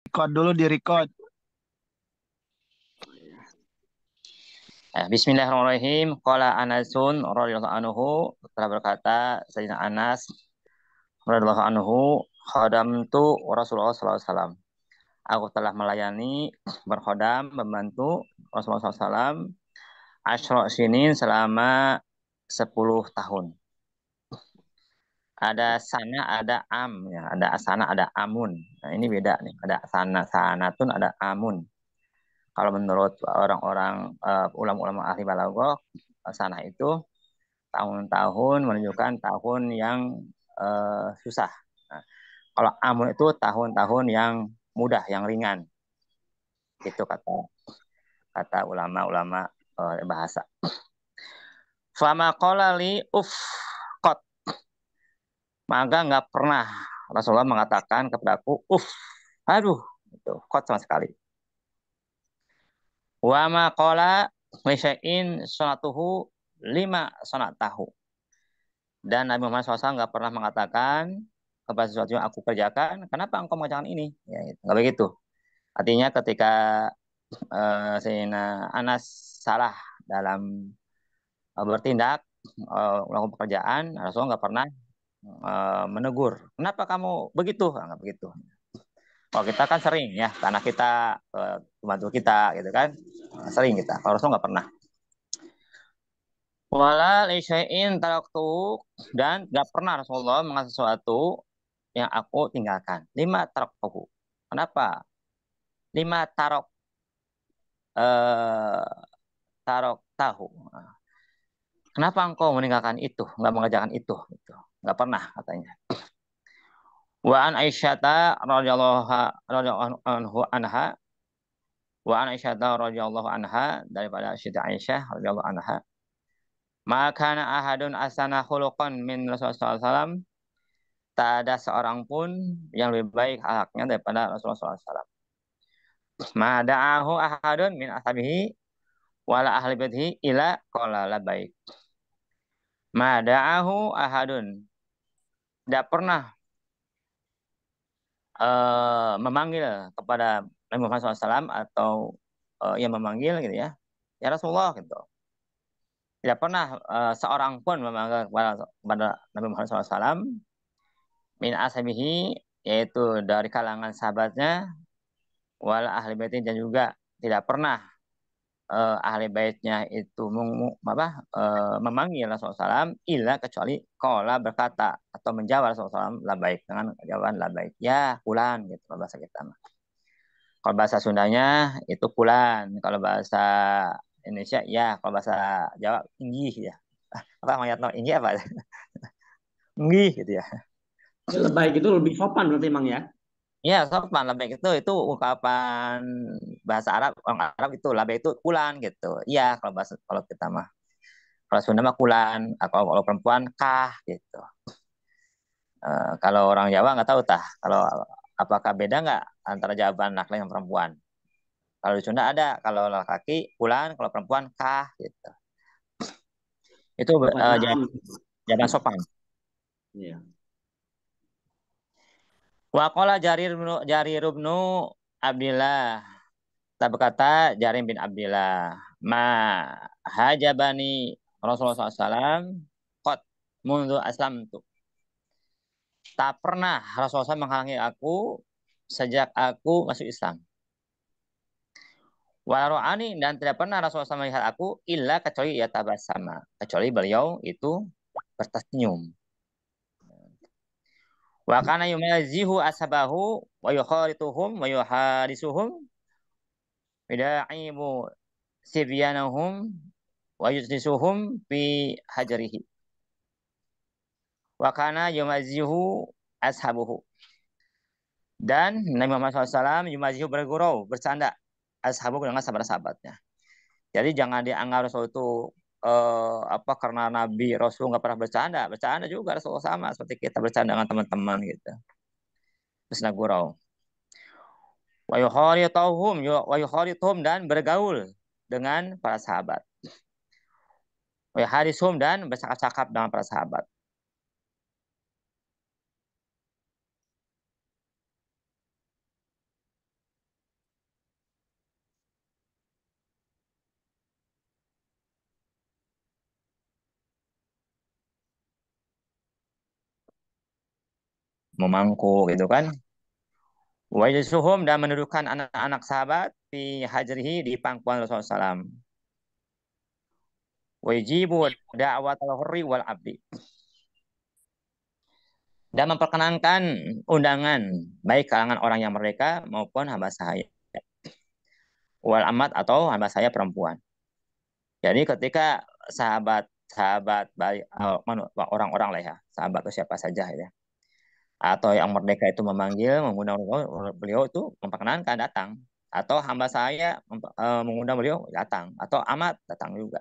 Record dulu di record. Bismillahirrahmanirrahim. Qala Anasun radhiyallahu anhu telah berkata Sayyidina Anas radhiyallahu anhu, khadamtu Rasulullah sallallahu alaihi wasallam. Aku telah melayani, berkhodam, membantu Rasulullah sallallahu alaihi wasallam asyra sinin selama 10 tahun. Ada sana, ada am, ya. Ada sana, ada amun. Nah, ini beda nih. Ada sana, sanatun, ada amun. Kalau menurut orang-orang ulama-ulama ahli balaghah, sana itu tahun-tahun menunjukkan tahun yang susah. Nah, kalau amun itu tahun-tahun yang mudah, yang ringan. Itu kata kata ulama-ulama bahasa. Fama qala li kot. Maka nggak pernah Rasulullah mengatakan kepadaku aduh, itu kot sama sekali. Wa ma qala li syai'in sunatuhu lima tahu. Dan Nabi Muhammad SAW nggak pernah mengatakan kepada sesuatu yang aku kerjakan, kenapa engkau mengerjakan ini? Ya, gitu. Nggak begitu. Artinya ketika Sayyidina Anas salah dalam bertindak, melakukan pekerjaan, Rasulullah nggak pernah menegur. Kenapa kamu begitu? Nggak begitu. Kalau kita kan sering ya, karena kita bantu kita gitu kan, sering kita. Kalau Rasul nggak pernah. Wala lisyai'in taraktu, dan nggak pernah Rasulullah mengasih sesuatu yang aku tinggalkan. Lima taraktuhu. Kenapa? Lima eh, tarok tahu. Kenapa engkau meninggalkan itu? Nggak mengerjakan itu? Gitu. Nggak pernah katanya. Wa an Aisyata radhiyallahu anhu anha. Wa an Aisyata radhiyallahu anha, daripada Siti Aisyah radhiyallahu anha. Maka ahadun asana khuluqan min Rasulullah SAW. Tak ada seorang pun yang lebih baik akhlaknya daripada Rasulullah SAW. Ma da'ahu ahadun min ashabihi wala ahli baitihi ila qala la baik. Ma da'ahu ahadun. Tidak pernah memanggil kepada Nabi Muhammad SAW atau yang memanggil gitu ya. Ya Rasulullah gitu. Tidak pernah seorang pun memanggil kepada Nabi Muhammad SAW min ashabihi, yaitu dari kalangan sahabatnya, wala ahli baiti, dan juga tidak pernah ahli baitnya itu memanggil Rasulullah SAW illa kecuali qala berkata atau menjawab Rasulullah SAW la baik, dengan jawaban la baik. Ya pulan gitu bahasa kita mah. Kalau bahasa Sundanya itu pulan. Kalau bahasa Indonesia ya, kalau bahasa Jawa inggih ya. Apa mayatno inggih apa? Inggih gitu ya. Lebay itu lebih sopan berarti Mang ya. Ya, sopan labek itu ungkapan bahasa Arab, orang Arab itu labek itu pulan gitu. Iya, kalau kita mah. Kalau Sunda mah pulan, atau kalau perempuan kah gitu. Kalau orang Jawa nggak tahu tah. Kalau apakah beda nggak antara jawaban laki-laki dan perempuan? Kalau di Sunda ada, kalau laki-laki pulan, kalau perempuan kah gitu. Itu Apa naam? jawaban sopan. Iya. Wa qala Jarir bin Abdillah. Tak berkata Jarir bin Abdillah, ma hajabani Rasulullah SAW qad mundu aslam tuh. Tak pernah Rasulullah SAW menghalangi aku sejak aku masuk Islam. Waro'ani, dan tidak pernah Rasulullah SAW melihat aku illa kecuali ya tabasama, kecuali beliau itu bertersenyum. Wa kana yumazihu ashabahu wa yukharituhum wa yuhadisuhum bida'imu sibyanahum wa yujlisuhum fi hajrihi. Wa kana yumazihu ashabuhu. Dan Nabi Muhammad SAW yumazihu bergurau, bercanda ashabu dengan sahabat-sahabatnya. Jadi jangan dianggap Rasul itu karena Nabi Rasul nggak pernah bercanda. Bercanda juga Rasul sama seperti kita bercanda dengan teman-teman gitu. Terus nagurau. Wa yukharituhum, dan bergaul dengan para sahabat. Wa yuhadisuhum, dan bercakap-cakap dengan para sahabat. memangku gitu kan. Wa yajlisuhum, dan mendudukkan anak-anak sahabat fi hajrihi, di pangkuan Rasulullah SAW. Wa yajibu da'watal hurri wal abdi, dan memperkenankan undangan baik kalangan orang yang merdeka maupun hamba sahaya, wal amat, atau hamba sahaya perempuan. Jadi ketika sahabat-sahabat baik orang-orang lah ya, sahabat atau siapa saja ya, atau yang merdeka itu memanggil, mengundang beliau itu memperkenankan datang, atau hamba saya mengundang beliau datang, atau amat datang juga.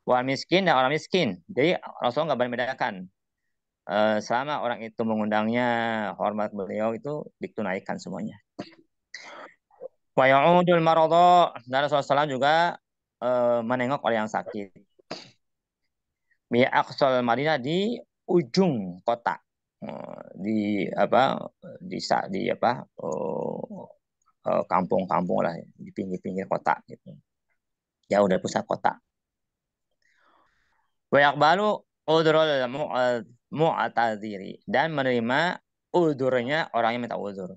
Wal miskin, dan orang miskin. Jadi Rasulullah nggak membedakan. Selama orang itu mengundangnya, hormat beliau itu ditunaikan semuanya. Wa ya'udul maradha, dan Rasulullah SAW juga menengok orang yang sakit. Bi aqsal Madinah, di ujung kota. Di apa di apa kampung-kampung lah, di pinggir-pinggir kota gitu. Jauh dari pusat kota. Wa yaqbalu udhrul mu'tadziri, dan menerima udurnya orang yang minta udur.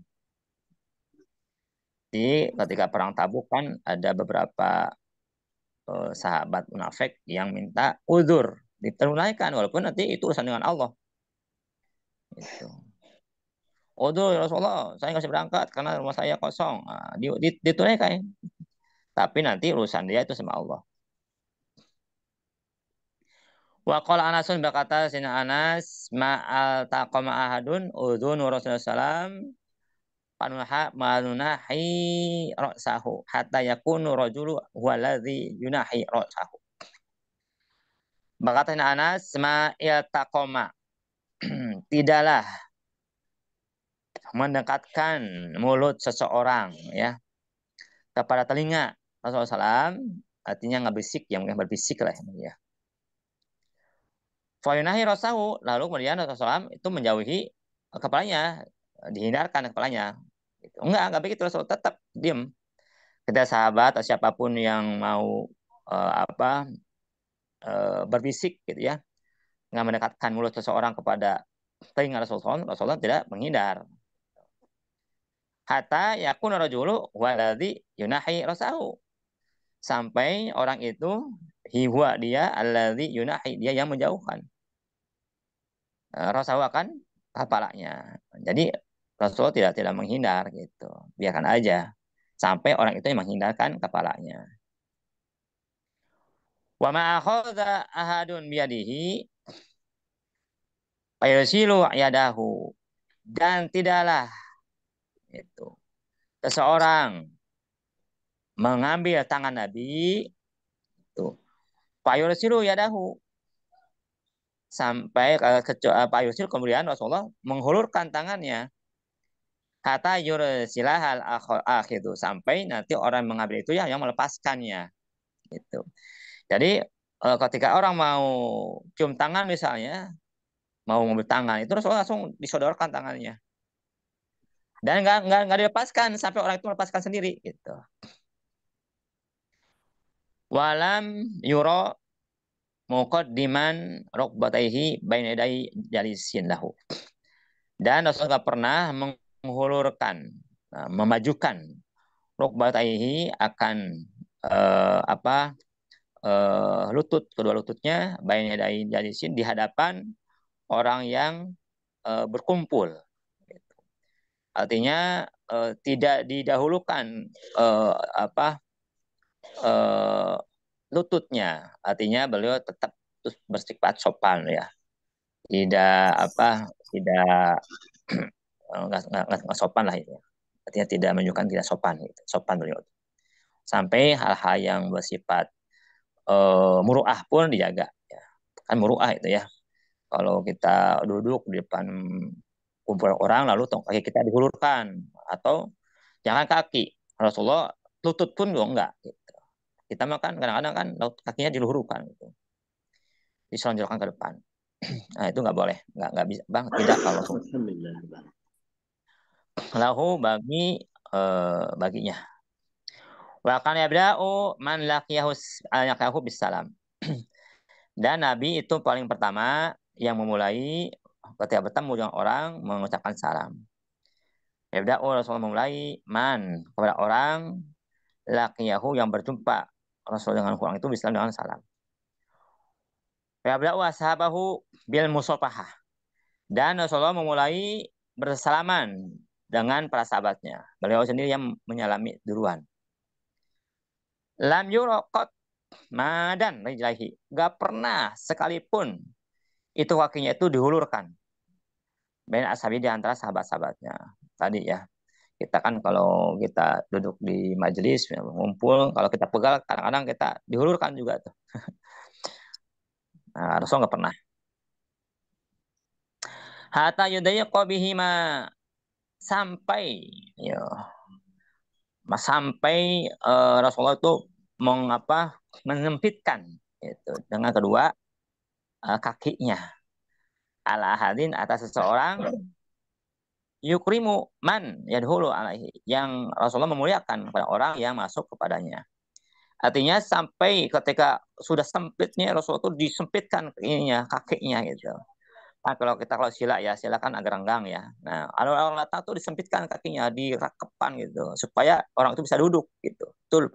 Jadi ketika perang Tabuk kan ada beberapa sahabat munafik yang minta udur ditunaikan, walaupun nanti itu urusan dengan Allah. Gitu. Udur ya Rasulullah, saya nggak bisa berangkat karena rumah saya kosong. Nah, ditunaikan. Tapi nanti urusan dia itu sama Allah. Wa qala Anasun, berkata Sina Anas, ma'al taqama ahadun udhun Rasulullah sallam manunahi ra'sahu hatta yakunu rajulu huwaladzi yunahi ra'sahu. Berkata Sina Anas, ma'il taqama, tidaklah mendekatkan mulut seseorang ya kepada telinga Rasulullah SAW, artinya nggak berisik, yang mungkin berbisik lah ya. Fayunahi rosahu, lalu kemudian Rasulullah SAW itu menjauhi kepalanya, dihindarkan kepalanya. Gitu. Enggak begitu, Rasul tetap diam. Kita sahabat atau siapapun yang mau berbisik gitu ya, nggak mendekatkan mulut seseorang kepada telinga Rasulullah, Rasulullah tidak menghindar. Hatta yakun rajulu waladhi yunahi rosahu, sampai orang itu hiwa dia alladhi yunahi, dia yang menjauhkan Rasul akan kepalanya. Jadi Rasul tidak menghindar gitu. Biarkan aja sampai orang itu yang menghindarkan kepalanya. Wa ma akhadha ahadun biyadihi fayusilu yadahu, dan tidaklah itu seseorang mengambil tangan Nabi itu fayusilu yadahu, sampai fayusil, kemudian Rasulullah menghulurkan tangannya, kata yursilahal akhidu, sampai nanti orang mengambil itu ya yang melepaskannya gitu. Jadi ketika orang mau cium tangan misalnya, mau mengambil tangan itu, Rasulullah langsung disodorkan tangannya, dan nggak dilepaskan sampai orang itu melepaskan sendiri gitu. Walam yuro muqaddiman rukbataihi baina yadai jalisin lahu, dan Rasulullah nggak pernah menghulurkan, memajukan rukbataihi akan lutut, kedua lututnya, baina yadai jalisin, di hadapan orang yang berkumpul. Artinya tidak didahulukan lututnya. Artinya beliau tetap bersifat sopan ya. Tidak nggak sopan lah itu. Artinya tidak menunjukkan tidak sopan gitu. Sopan beliau. Sampai hal-hal yang bersifat muruah pun dijaga ya. Kan muruah itu ya. Kalau kita duduk di depan kumpulan orang lalu kaki kita dihulurkan, atau jangan kaki, Rasulullah lutut pun juga enggak gitu. Kita makan kadang-kadang kan kakinya diluhurkan gitu, diselonjorkan ke depan. Nah itu nggak boleh, nggak bisa bang, tidak kalau lahu baginya. Wa kana yabda'u man laqiyahu bisalam. Dan Nabi itu paling pertama yang memulai ketika bertemu dengan orang mengucapkan salam. Yabda'u Rasulullah memulai man kepada orang laqiyahu yang berjumpa Rasul dengan orang itu bisa dengan salam. Yabda'u ashabahu bil musafahah. Dan Rasulullah memulai bersalaman dengan para sahabatnya. Beliau sendiri yang menyalami duluan. Lam yuraqat madan rijlaihi. Gak pernah sekalipun itu kakinya itu dihulurkan. Bain ashabi di antara sahabat-sahabatnya. Tadi ya. Kita kan kalau kita duduk di majelis, ngumpul, kalau kita pegal, kadang-kadang kita dihulurkan juga tuh. Nah, Rasul nggak pernah. Hatta yudaya bihima sampai ya sampai Rasulullah itu mengapa menyempitkan itu dengan kedua kakinya ala hadin atas seseorang yukrimu man yadhulu alaihi yang Rasulullah memuliakan kepada orang yang masuk kepadanya. Artinya sampai ketika sudah sempitnya Rasulullah itu disempitkan ininya kakinya gitu. Nah, kalau sila ya, sila kan agak renggang ya. Nah, orang datang tuh disempitkan kakinya, dirakepan gitu, supaya orang itu bisa duduk gitu. Itu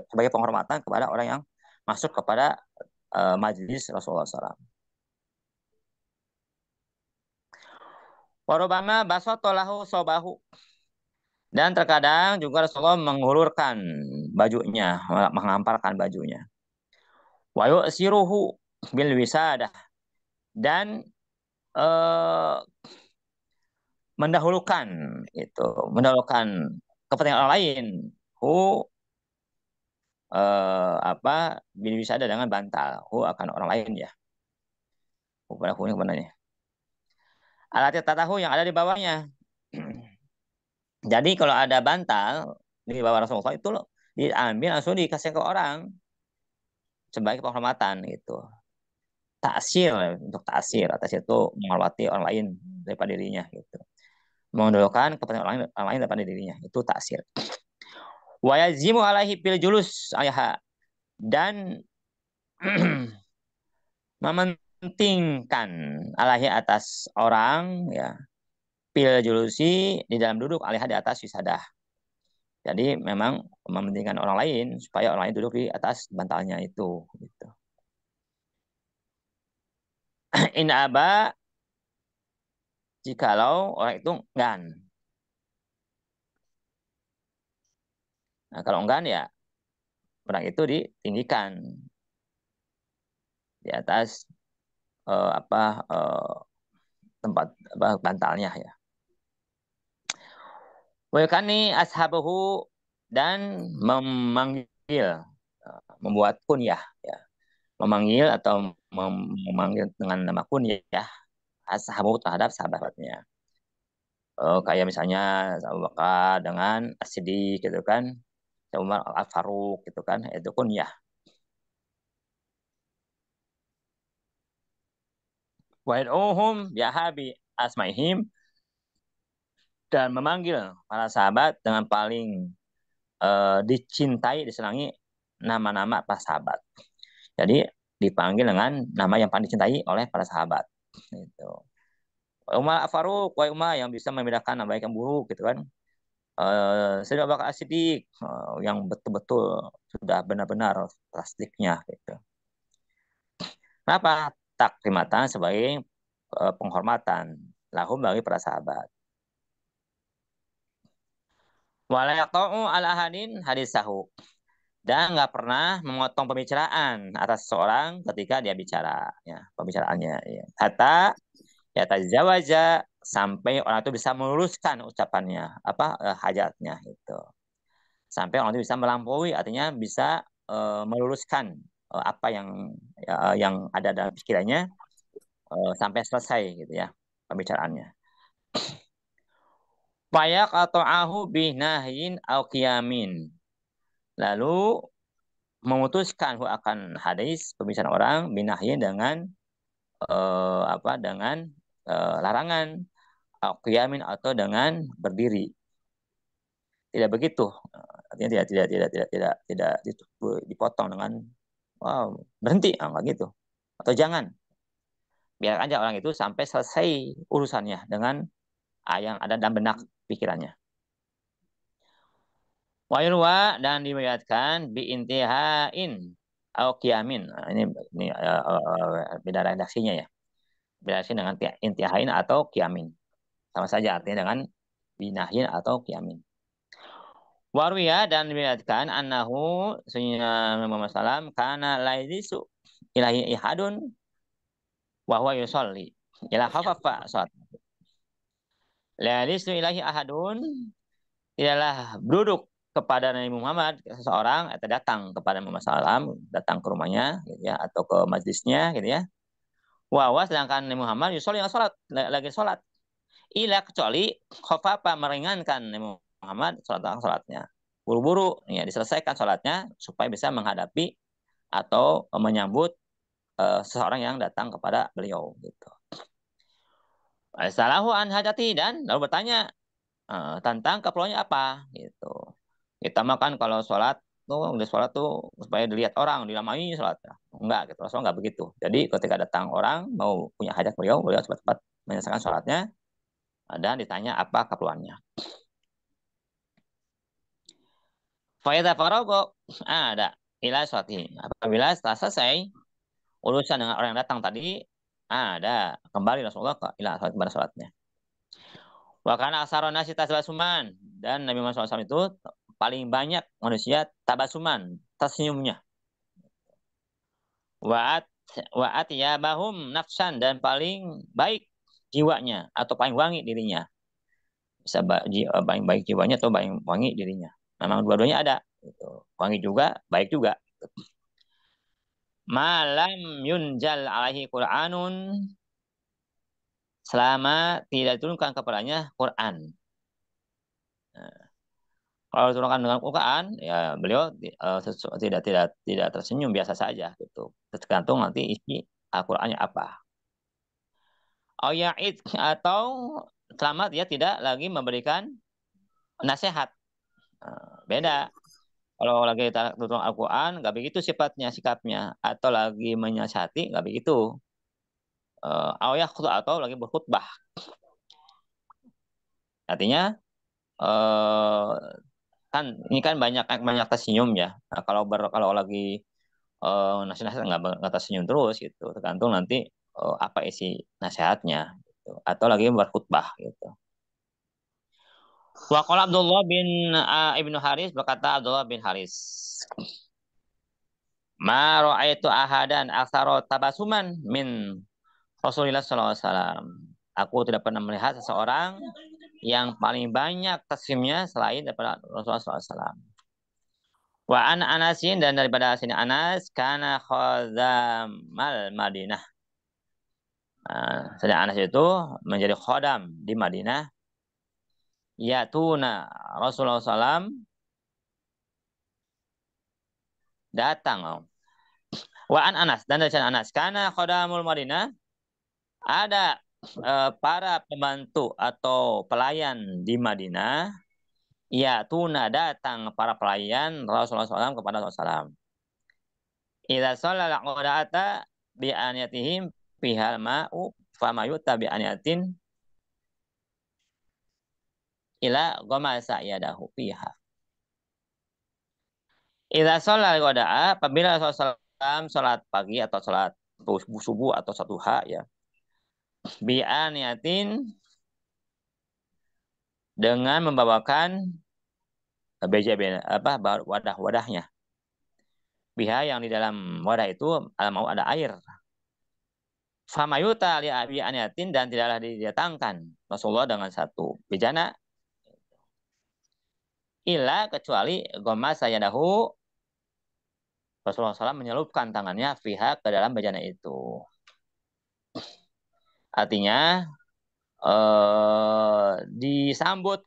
sebagai penghormatan kepada orang yang masuk kepada majelis Rasulullah SAW. Warobama basotolahu sobahu. Dan terkadang juga Rasulullah mengulurkan bajunya, menghamparkan bajunya. Wayu siruhu bil wisadah. Dan mendahulukan itu, mendahulukan kepentingan orang lain. Bisa ada dengan bantal. Akan orang lain ya. Pada ini kemananya. Alat tatahu yang ada di bawahnya. Jadi kalau ada bantal di bawah Rasulullah itu diambil langsung dikasih ke orang sebagai penghormatan itu. Taksir untuk taksir atas itu menghormati orang lain daripada dirinya gitu. Mendahulukan kepentingan orang lain daripada dirinya itu taksir. Wa yazimu alaihi fil julus ayaha dan mementingkan alaihi atas orang ya fil julusi di dalam duduk alaiha di atas wisadah. Jadi memang mementingkan orang lain supaya orang lain duduk di atas bantalnya itu gitu. In aba jikalau orang itu enggan. Nah, kalau enggan ya orang itu ditinggikan di atas tempat bantalnya ya. Wakani ashabahu dan memanggil membuat kunyah ya. Memanggil atau memanggil dengan nama kunyah ya. Ashabahu terhadap sahabatnya. Kayak misalnya Abu Bakar dengan As-Siddiq gitu kan. Umar Al-Faruq gitu kan. Itu kunyah. Wa'id'uhum bihabi asmaihim dan memanggil para sahabat dengan paling dicintai, disenangi nama-nama para sahabat. Jadi dipanggil dengan nama yang paling dicintai oleh para sahabat. Gitu. Umar Faruq, Umar yang bisa membedakan nama baik yang buruk, gitu kan. Sayyidina Abu Bakar As-Siddiq yang betul-betul sudah benar-benar tasdiknya. Gitu. Kenapa? Takrimatan sebagai penghormatan lahum bagi para sahabat. Walayaqta'u ala hadin hadisahu. Dan nggak pernah memotong pembicaraan atas seseorang ketika dia bicara. Ya, pembicaraannya. Ya. Hatta ya tajawaza sampai orang itu bisa meluruskan ucapannya, hajatnya itu. Sampai orang itu bisa melampaui, artinya bisa meluruskan apa yang ada dalam pikirannya sampai selesai gitu ya pembicaraannya. Payak atau ahu binahyin au qiyamin. Lalu memutuskan akan hadis pembicaraan orang binahyin dengan dengan larangan au qiyamin atau dengan berdiri. Tidak begitu. Artinya tidak dipotong dengan wow, berhenti enggak gitu. Atau jangan. Biar aja orang itu sampai selesai urusannya dengan yang ada dalam benak pikirannya. Wayurwa dan diriwayatkan biintihain atau kiamin. Nah, ini beda redaksinya ya. Beda redaksi dengan intihain atau kiamin. Sama saja artinya dengan binahin atau kiamin. Warwiya dan diriwayatkan annahu sunnah Muhammad sallam kana laisu ilahi ihadun wa huwa yusolli ila khafafa salat. Laisu ilahi ahadun tidaklah duduk kepada Nabi Muhammad seseorang atau datang kepada Muhammad SAW, datang ke rumahnya gitu ya, atau ke majlisnya gitu ya. Wa sedangkan Nabi Muhammad yusolli salat, lagi salat. Ila kecuali khafafa meringankan Nabi Muhammad salatnya. Buru-buru ya diselesaikan salatnya supaya bisa menghadapi atau menyambut seseorang yang datang kepada beliau gitu. Salahu an hajati dan lalu bertanya tentang keperluannya apa gitu. Kita makan kalau sholat tuh udah sholat tuh supaya dilihat orang diramai sholatnya. Enggak gitu, Rasul enggak begitu. Jadi ketika datang orang mau punya hajat beliau cepat-cepat menyelesaikan sholatnya dan ditanya apa keperluannya. Faida farogo ada ila sholati. Apabila setelah selesai urusan dengan orang yang datang tadi ada kembali Rasulullah ke ila sholat kepada sholatnya. Wakana asaron nasi tabasuman dan Nabi Muhammad SAW itu paling banyak manusia tabasuman tersenyumnya. Waat ya bahum nafsan dan paling baik jiwanya atau paling wangi dirinya. Bisa paling baik jiwanya atau paling wangi dirinya. Memang dua-duanya ada. Gitu. Wangi juga, baik juga. Malam yunjal alaihi Qur'anun selama tidak diturunkan kepadanya Quran. Nah, kalau diturunkan dengan Quran, ya beliau tidak tersenyum biasa saja gitu. Tergantung nanti isi Al-Qur'annya apa. Ayat atau selama dia tidak lagi memberikan nasihat. Beda. Kalau lagi tutur Al-Quran, nggak begitu sikapnya. Atau lagi menasihati, nggak begitu. Ayat atau lagi berkhutbah. Artinya, kan ini kan banyak tersenyum ya. Nah, kalau lagi nasihat nggak tersenyum terus gitu. Tergantung nanti apa isi nasihatnya. Gitu. Atau lagi berkhutbah gitu. Waqala Abdullah bin Ibnu Haris berkata Abdullah bin Haris. Ma ra'aitu ahadan aktsara tabasuman min Rasulillah sallallahu alaihi wasallam. Aku tidak pernah melihat seseorang yang paling banyak tersenyumnya selain daripada Rasulullah sallallahu alaihi wasallam. Wa an Anasin dan daripada sini Anas kana khadamal Madinah. Sedang Anas itu menjadi khodam di Madinah. Yatuna Rasulullah SAW datang. Wa an Anas dan dari Anas karena khodamul Madinah ada para pembantu atau pelayan di Madinah. Ya tuna datang para pelayan Rasulullah SAW kepada Rasulullah SAW. Idza shallal qira'ata bi aniyatihim fihal ma'u famayuta bi aniyatin ila ghamasa yadahu fiha. Idza shallal qira'a apabila Rasulullah SAW salat pagi atau salat subuh atau salat duha ya. Bi aniyatin dengan membawakan wadah-wadahnya. Biha yang di dalam wadah itu mau ada air. Famayuta li abi aniyatin dan tidaklah didatangkan Rasulullah dengan satu bejana illa kecuali goma sayadahu Rasulullah SAW menyelupkan tangannya fiha ke dalam bejana itu. Artinya disambut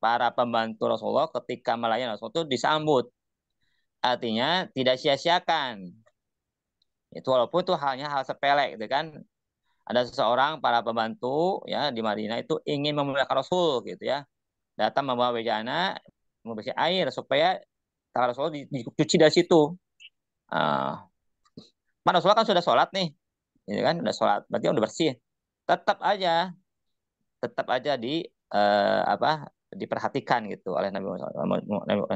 para pembantu Rasulullah ketika melayani Rasulullah itu disambut. Artinya tidak sia-siakan. Itu walaupun itu hal sepele gitu kan. Ada seseorang para pembantu ya di Madinah itu ingin memuliakan Rasul gitu ya. Datang membawa bejana, membersih air supaya tangan Rasulullah dicuci dari situ. Rasulullah kan sudah sholat nih. ini kan udah sholat, berarti udah bersih. Tetap aja, di apa, diperhatikan gitu oleh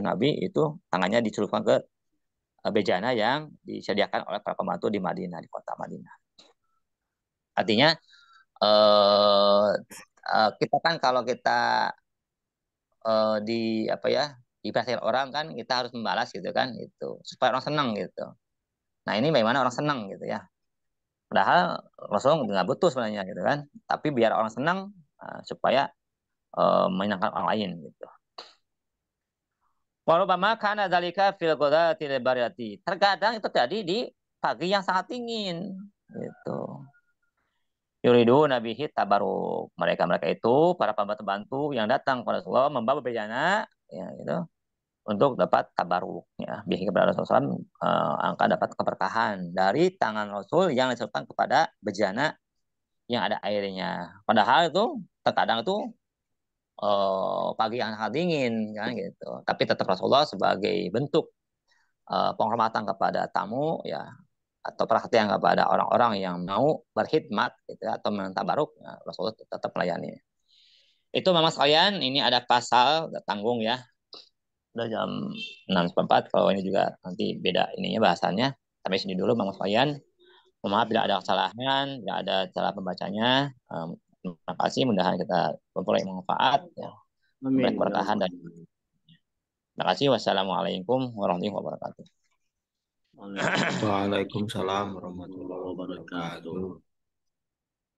Nabi itu tangannya dicelupkan ke bejana yang disediakan oleh para pembantu di Madinah, di kota Madinah. Artinya kita kan kalau kita di apa ya, dikasih orang kan kita harus membalas gitu kan, gitu supaya orang senang gitu. Nah ini bagaimana orang senang gitu ya, padahal Rasul nggak butuh sebenarnya gitu kan, tapi biar orang senang supaya menyenangkan orang lain gitu. Walau karena dalika fil ghadatil bariyati, terkadang itu tadi di pagi yang sangat dingin gitu. Yuridu nabihi tabaruk, mereka itu para pembantu yang datang kepada Rasulullah membawa bejana ya gitu untuk dapat tabaruk ya, bihi kepada Rasulullah SAW, angka dapat keberkahan dari tangan Rasul yang diserahkan kepada bejana yang ada airnya. Padahal itu terkadang itu pagi yang sangat dingin kan gitu. Tapi tetap Rasulullah sebagai bentuk penghormatan kepada tamu ya, atau perhatian kepada orang-orang yang mau berkhidmat gitu atau mentabaruk, ya, Rasulullah tetap melayani. Itu memang sekalian, ini ada pasal tanggung ya. Udah jam 6.4, kalau ini juga nanti beda ininya bahasannya. Sampai sini dulu Bang sekalian. Maaf bila ada kesalahan, bila ada salah pembacanya. Terima kasih, mudah-mudahan kita memperoleh manfaat ya. Amin. Berkeberkahan dan terima kasih. Wassalamualaikum warahmatullahi wabarakatuh. Waalaikumsalam Waalaikumsalam warahmatullahi warahmatullahi wabarakatuh. wabarakatuh.